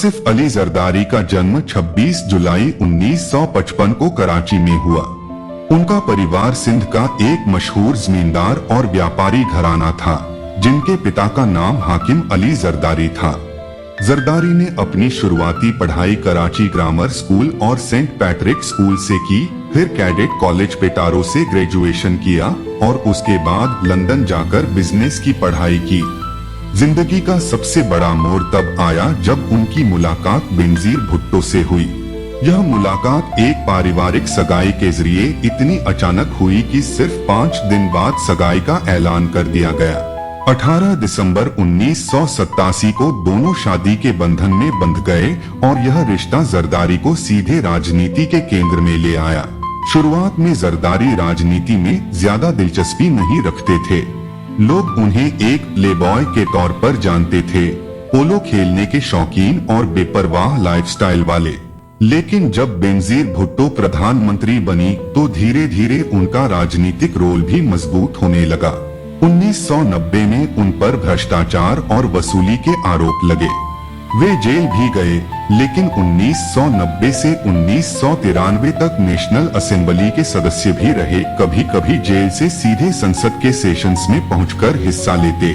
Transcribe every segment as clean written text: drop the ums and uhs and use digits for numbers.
आसिफ अली जरदारी का जन्म 26 जुलाई 1955 को कराची में हुआ। उनका परिवार सिंध का एक मशहूर जमींदार और व्यापारी घराना था, जिनके पिता का नाम हाकिम अली जरदारी था। जरदारी ने अपनी शुरुआती पढ़ाई कराची ग्रामर स्कूल और सेंट पैट्रिक स्कूल से की, फिर कैडेट कॉलेज पेटारो से ग्रेजुएशन किया और उसके बाद लंदन जाकर बिजनेस की पढ़ाई की। जिंदगी का सबसे बड़ा मोड़ तब आया जब उनकी मुलाकात बेनजीर भुट्टो से हुई। यह मुलाकात एक पारिवारिक सगाई के जरिए इतनी अचानक हुई कि सिर्फ 5 दिन बाद सगाई का ऐलान कर दिया गया। 18 दिसंबर 1987 को दोनों शादी के बंधन में बंध गए और यह रिश्ता जरदारी को सीधे राजनीति के केंद्र में ले आया। शुरुआत में जरदारी राजनीति में ज्यादा दिलचस्पी नहीं रखते थे। लोग उन्हें एक प्लेबॉय के तौर पर जानते थे, पोलो खेलने के शौकीन और बेपरवाह लाइफस्टाइल वाले। लेकिन जब बेनजीर भुट्टो प्रधानमंत्री बनी तो धीरे धीरे उनका राजनीतिक रोल भी मजबूत होने लगा। 1990 में उन पर भ्रष्टाचार और वसूली के आरोप लगे। वे जेल भी गए, लेकिन 1990 से 1993 तक नेशनल असेंबली के सदस्य भी रहे। कभी कभी जेल से सीधे संसद के सेशंस में पहुंचकर हिस्सा लेते।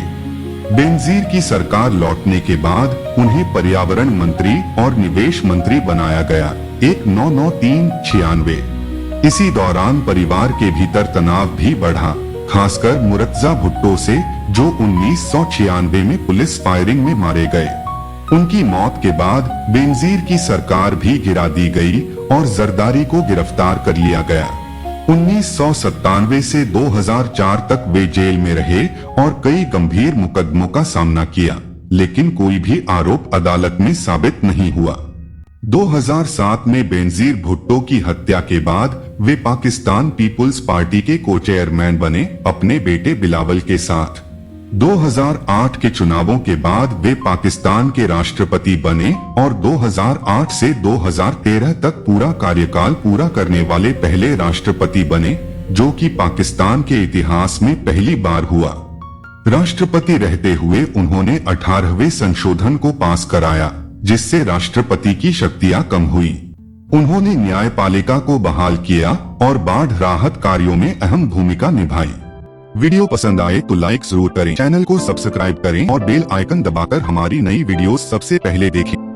बेनजीर की सरकार लौटने के बाद उन्हें पर्यावरण मंत्री और निवेश मंत्री बनाया गया, 1993-96। इसी दौरान परिवार के भीतर तनाव भी बढ़ा, खासकर मुर्तजा भुट्टो से, जो 1996 में पुलिस फायरिंग में मारे गए। उनकी मौत के बाद बेनजीर की सरकार भी गिरा दी गई और जरदारी को गिरफ्तार कर लिया गया। 1997 से 2004 तक वे जेल में रहे और कई गंभीर मुकदमों का सामना किया, लेकिन कोई भी आरोप अदालत में साबित नहीं हुआ। 2007 में बेनजीर भुट्टो की हत्या के बाद वे पाकिस्तान पीपुल्स पार्टी के को चेयरमैन बने, अपने बेटे बिलावल के साथ। 2008 के चुनावों के बाद वे पाकिस्तान के राष्ट्रपति बने और 2008 से 2013 तक पूरा कार्यकाल पूरा करने वाले पहले राष्ट्रपति बने, जो कि पाकिस्तान के इतिहास में पहली बार हुआ। राष्ट्रपति रहते हुए उन्होंने 18वें संशोधन को पास कराया, जिससे राष्ट्रपति की शक्तियां कम हुई। उन्होंने न्यायपालिका को बहाल किया और बाढ़ राहत कार्यों में अहम भूमिका निभाई। वीडियो पसंद आए तो लाइक जरूर करें, चैनल को सब्सक्राइब करें और बेल आइकन दबाकर हमारी नई वीडियोस सबसे पहले देखें।